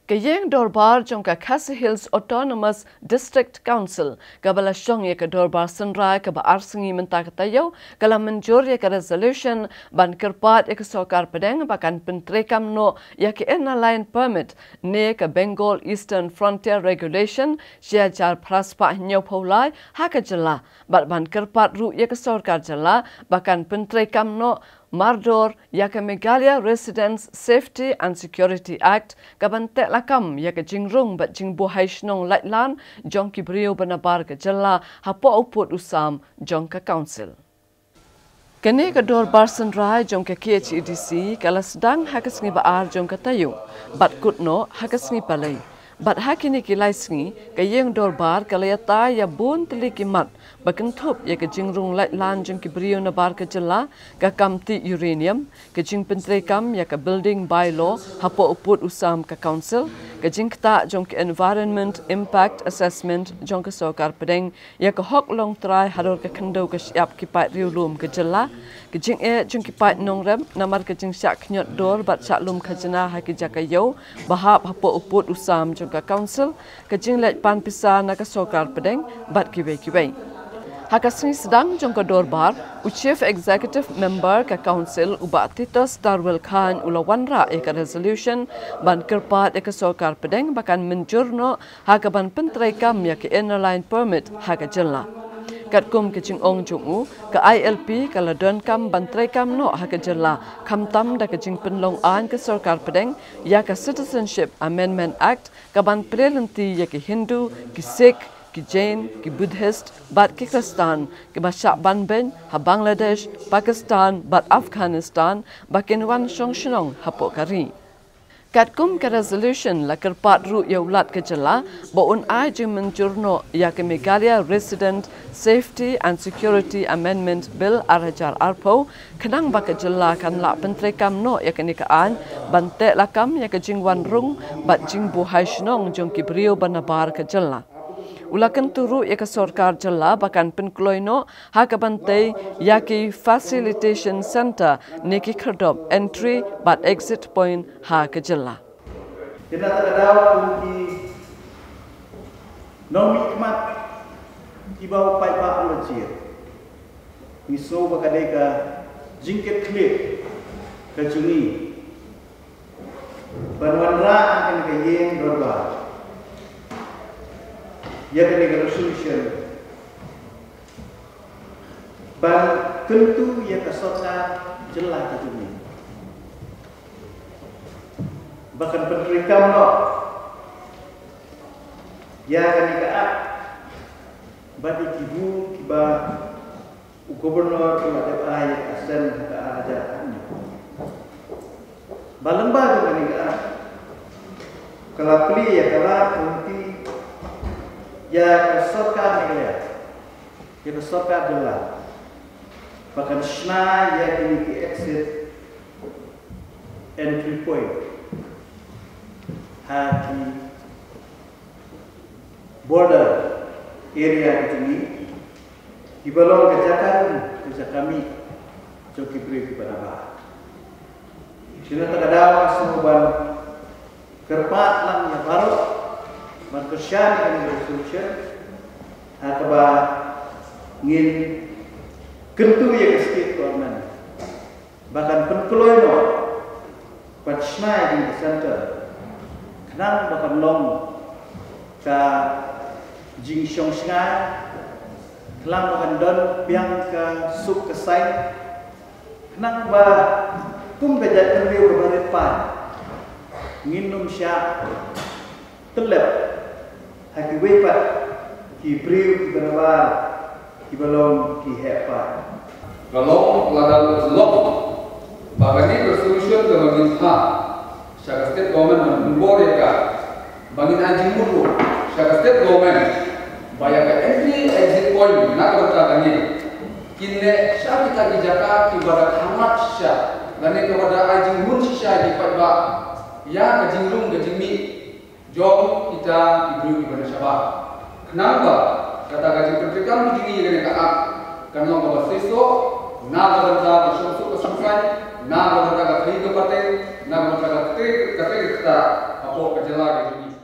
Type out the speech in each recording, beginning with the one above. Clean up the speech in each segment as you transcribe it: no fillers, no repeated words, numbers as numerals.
Kayeng Dorbar jong ka Khasi Hills Autonomous District Council kabala syong ye ka Dorbar Sunrai ka ba arsingi menta katayo kala menjur ye ka resolution ban kerpat ye ka sokar pedeng bakan pentrekam no ye ka line permit ne ka Bengal Eastern Frontier Regulation sia jar praspa nyo pholai ha ka jala ban kerpat ru ye ka sokar jala bakan pentrekam no Mardor yaka Meghalaya Residents Safety and Security Act kabante lakam yaka jingrung bat jingbo haishnong laitlan jongki brio banabar ka jalla hapo uput usam jongka council. Kene ka Dorbar Sunrai jongka KHEDC kala sedang hakas ngi baar jongka tayu bat kutno hakas ngi palai. Bat hakini kilai sengi kayeng Dorbar kalayata ya bun teliki mat bakentup ya ke jingrung laitlan jeng ki brio na bar ke jela ka kamti uranium ke jing pentrekam ya ke building bylaw hapo uput usam ka council ke jing kta jong ki environment impact assessment jong ke sokar pedeng ya ke hok long try haror ke kendo ke siap ki pat riulum ke jela ke jing jong ki pat nongrem namar ke jing syak nyot dor bat saklum khajana ha ki jakayo bahap hapo uput usam ka council ke jing let pan pisa na ka sokar pedeng bat kiwe hakasni sedang jong ka Dorbar u chief executive member ka council uba Titus Darwell Khan ulawanra ka resolution ban kerpat ka sokar pedeng bakan menjurno hakaban pentrekam ya ke line permit haka jella katkum ke jing ong jungu ka ILP kala don kam bantrekam no haka jella kamtam da ke jing penlong an ke sokar pedeng ya ka Citizenship Amendment Act ka ban prelenti ya ke Hindu ki Sikh ki Jain ki Buddhist bat ki Kristan ki Bashak Banben ha Bangladesh Pakistan bat Afghanistan bakin wan shong shnong hapo kari katkum ka resolution la kerpat ru yaulat ke jela boun ai jing menjurno ya ke Meghalaya Resident Safety and Security Amendment Bill arajar arpo kenang ba ke jela kan la pentrekam no ya ke nikaan bante lakam ya ke jingwan rung bat jing bu haishnong jong ki brio banabar ke jela ulakan turu ya ke sorkar jela bakan penkloino ha ke bante ya ke facilitation center neki kherdop entry but exit point ha ke jela kita terdapat di nomi kemat di bawah pipa alajir miso bakadai ka jingket klip ke jungi berwarna akan ke yeng Dorbar ya kena resolution ban tentu ya kesokat jelas itu ni bahkan penterikam no ya kena keat bagi ibu kiba gubernur kiba DPR asen ke aja balemba tu kena keat kalau peli ya kalau nanti ya kesokat ni ya kesokat jelas bahkan shna ya ini exit entry point hati border area ini di bawah kejakan kerja kami joki beri kepada bah sini terkadang semua kerpat lang ya baru berkesyan dengan resolution atau ingin kentu ya ke state government bahkan penkeloy no patchnai di center kenang bahkan long ka jing shong shngai kenang bahkan don piang ka suk kesai kenang ba kum bejat terliu ke barat pan nginum syak telep haki wepat ki priu ki berabar ki balong ki hepa kalau ladang lok bagani resolution ke bagin ha syarat state government membore ka bagin anjing mulu syarat state government bayar ka entry exit point nak berta kani kinne syari ka di jaka ki barat hamat sya gani kepada anjing mun sya di padba ya ka jingrung ka jingmi jom kita ibu ibu Sabah. Kenapa? Kata gaji pendidikan begini yang kena karena orang bahasa na berada ke sumsai, na berada ke kiri ke partai, na berada ke kiri kita po ka jala ke ni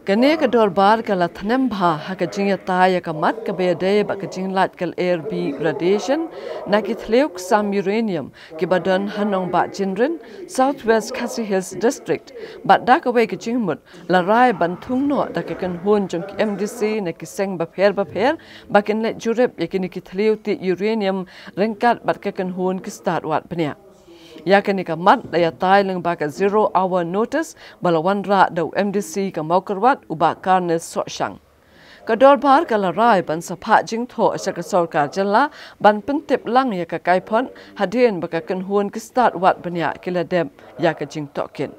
Kene ka dorbar ka la thanem bha ha ka jingya taya ka mat ka be de ba ka jinglat kal air b radiation na ki thleuk sam uranium ki badan hanong ba jinrin Southwest Khasi Hills District ba da ka we ka jingmut la rai ban thung no da ka kan hun jong MDC na ki seng ba pher ba ken le jurep ye ki thleu ti uranium rengkat ba ka kan hun ki start wat pnya ya kani ka mat daya tai leng ba ka 0 hour notice balawan ra do MDC ka maukarwat uba karne so shang ka dor bar ka la rai ban sapha jing tho sa ka sarkar jalla ban pentep lang ya ka kai phon hadien ba ka kan huan ki start wat banya kila dem ya ka jing tokin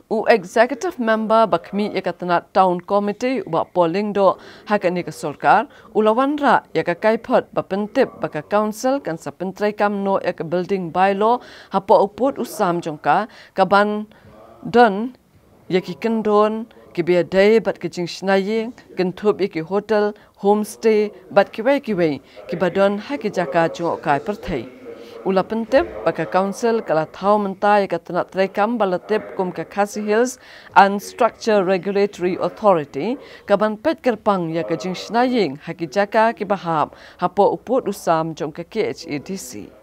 u executive member bakmi ekatna town committee ba polling do hakani ka sarkar ulawan ra ya ka kai phot ba pentep ba ka council kan sa pentrai kam no ek building bylaw hapo uput usam jongka ka ban don ya ki kendon ki be day bat ki jing shnaying kan thup ki hotel homestay bat ki we ki badon ha ki jaka jo kai par thai ula pentep baka council kala thau mentai ka tna trekam balatep kum ka Khasi Hills and Structure Regulatory Authority ka ban pet kerpang ya ka jing shnaying ha ki jaka ki bahap hapo uput usam jong ka KHEDC